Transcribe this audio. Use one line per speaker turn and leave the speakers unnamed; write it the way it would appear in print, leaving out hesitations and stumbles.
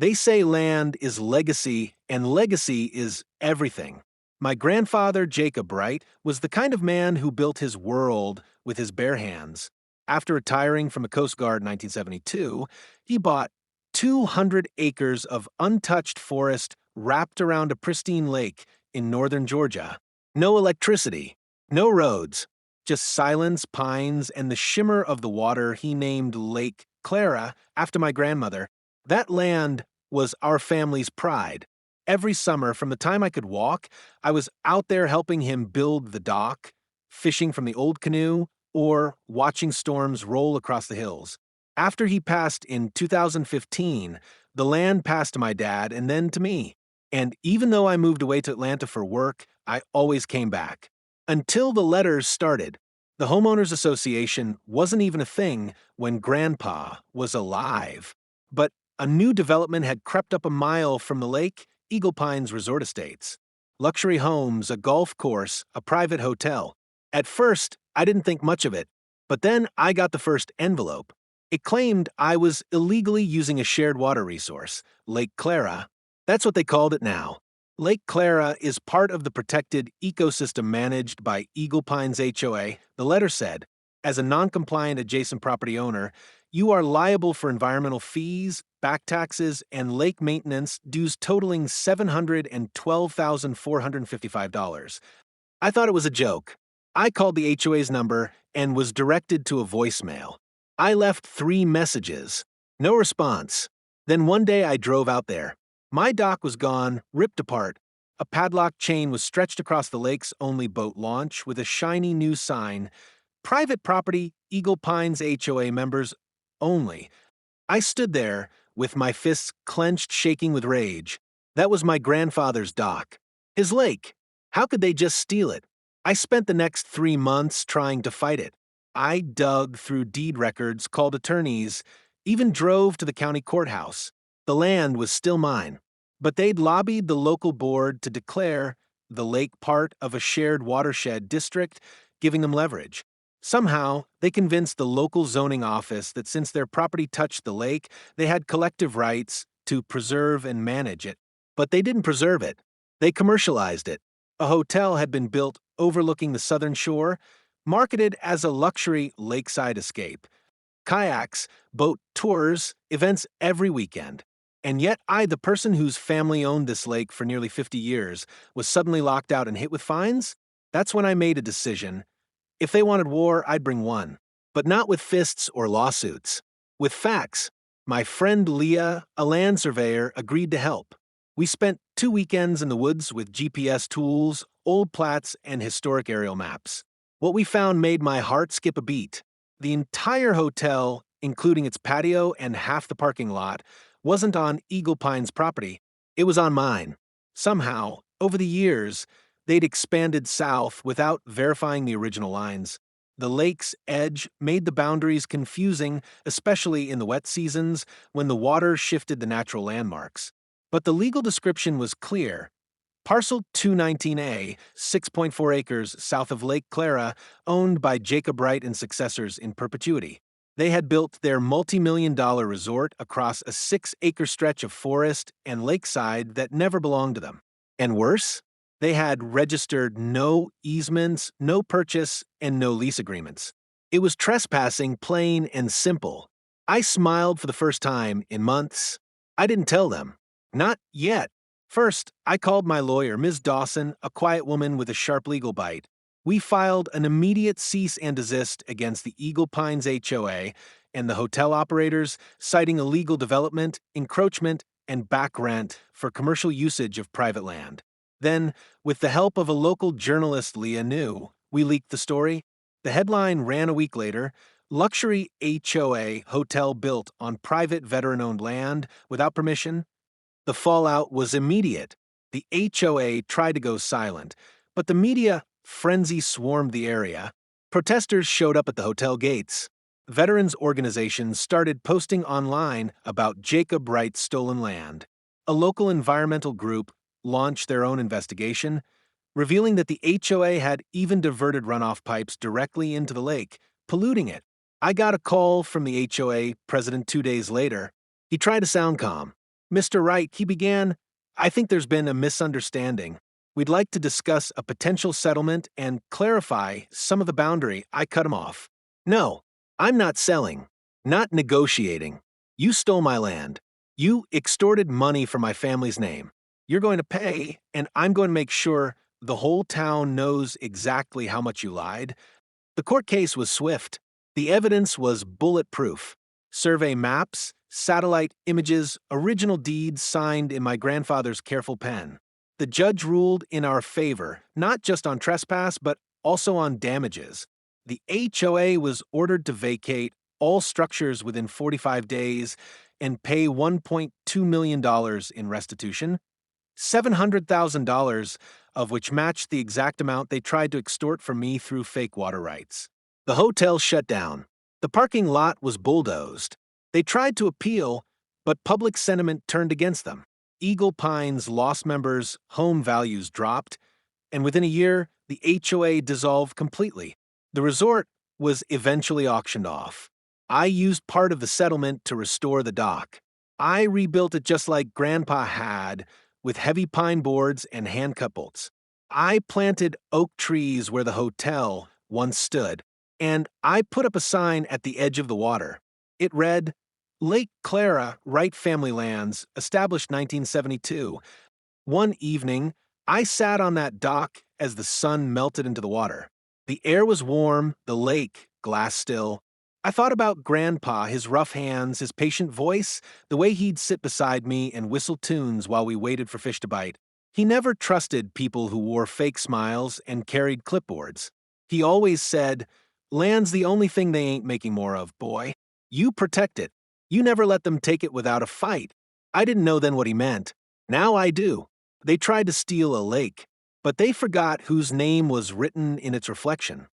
They say land is legacy, and legacy is everything. My grandfather, Jacob Wright, was the kind of man who built his world with his bare hands. After retiring from the Coast Guard in 1972, he bought 200 acres of untouched forest wrapped around a pristine lake in northern Georgia. No electricity, no roads, just silence, pines, and the shimmer of the water he named Lake Clara after my grandmother. That land was our family's pride. Every summer, from the time I could walk, I was out there helping him build the dock, fishing from the old canoe, or watching storms roll across the hills. After he passed in 2015, the land passed to my dad and then to me. And even though I moved away to Atlanta for work, I always came back. Until the letters started. The Homeowners Association wasn't even a thing when Grandpa was alive. But a new development had crept up a mile from the lake, Eagle Pines Resort Estates. Luxury homes, a golf course, a private hotel. At first, I didn't think much of it, but then I got the first envelope. It claimed I was illegally using a shared water resource, Lake Clara. That's what they called it now. Lake Clara is part of the protected ecosystem managed by Eagle Pines HOA. The letter said, as a non-compliant adjacent property owner, you are liable for environmental fees, back taxes, and lake maintenance dues totaling $712,455. I thought it was a joke. I called the HOA's number and was directed to a voicemail. I left 3 messages. No response. Then one day I drove out there. My dock was gone, ripped apart. A padlock chain was stretched across the lake's only boat launch with a shiny new sign, Private Property, Eagle Pines HOA members only. I stood there with my fists clenched, shaking with rage. That was my grandfather's dock. His lake. How could they just steal it? I spent the next 3 months trying to fight it. I dug through deed records, called attorneys, even drove to the county courthouse. The land was still mine, but they'd lobbied the local board to declare the lake part of a shared watershed district, giving them leverage. Somehow, they convinced the local zoning office that since their property touched the lake, they had collective rights to preserve and manage it. But they didn't preserve it. They commercialized it. A hotel had been built overlooking the southern shore, marketed as a luxury lakeside escape. Kayaks, boat tours, events every weekend. And yet I, the person whose family owned this lake for nearly 50 years, was suddenly locked out and hit with fines? That's when I made a decision. If they wanted war, I'd bring one. But not with fists or lawsuits. With facts. My friend Leah, a land surveyor, agreed to help. We spent 2 weekends in the woods with GPS tools, old plats, and historic aerial maps. What we found made my heart skip a beat. The entire hotel, including its patio and half the parking lot, wasn't on Eagle Pines property. It was on mine. Somehow, over the years, they'd expanded south without verifying the original lines. The lake's edge made the boundaries confusing, especially in the wet seasons when the water shifted the natural landmarks. But the legal description was clear. Parcel 219A, 6.4 acres south of Lake Clara, owned by Jacob Wright and successors in perpetuity. They had built their multi-million-dollar resort across a 6-acre stretch of forest and lakeside that never belonged to them. And worse, they had registered no easements, no purchase, and no lease agreements. It was trespassing, plain and simple. I smiled for the first time in months. I didn't tell them. Not yet. First, I called my lawyer, Ms. Dawson, a quiet woman with a sharp legal bite. We filed an immediate cease and desist against the Eagle Pines HOA and the hotel operators, citing illegal development, encroachment, and back rent for commercial usage of private land. Then, with the help of a local journalist Leah knew, we leaked the story. The headline ran a week later, Luxury HOA Hotel Built on Private Veteran-Owned Land Without Permission. The fallout was immediate. The HOA tried to go silent, but the media frenzy swarmed the area. Protesters showed up at the hotel gates. Veterans organizations started posting online about Jacob Wright's stolen land. A local environmental group launched their own investigation, revealing that the HOA had even diverted runoff pipes directly into the lake, polluting it. I got a call from the HOA president 2 days later. He tried to sound calm. Mr. Wright, he began, I think there's been a misunderstanding. We'd like to discuss a potential settlement and clarify some of the boundary. I cut him off. No, I'm not selling, not negotiating. You stole my land. You extorted money from my family's name. You're going to pay, and I'm going to make sure the whole town knows exactly how much you lied. The court case was swift. The evidence was bulletproof. Survey maps, satellite images, original deeds signed in my grandfather's careful pen. The judge ruled in our favor, not just on trespass, but also on damages. The HOA was ordered to vacate all structures within 45 days and pay $1.2 million in restitution, $700,000 of which matched the exact amount they tried to extort from me through fake water rights. The hotel shut down. The parking lot was bulldozed. They tried to appeal, but public sentiment turned against them. Eagle Pine's lost members' home values dropped, and within a year, the HOA dissolved completely. The resort was eventually auctioned off. I used part of the settlement to restore the dock. I rebuilt it just like Grandpa had, with heavy pine boards and hand-cut bolts. I planted oak trees where the hotel once stood, and I put up a sign at the edge of the water. It read, Lake Clara, Wright Family Lands, established 1972. One evening, I sat on that dock as the sun melted into the water. The air was warm, the lake glass still. I thought about Grandpa, his rough hands, his patient voice, the way he'd sit beside me and whistle tunes while we waited for fish to bite. He never trusted people who wore fake smiles and carried clipboards. He always said, Land's the only thing they ain't making more of, boy. You protect it. You never let them take it without a fight. I didn't know then what he meant. Now I do. They tried to steal a lake, but they forgot whose name was written in its reflection.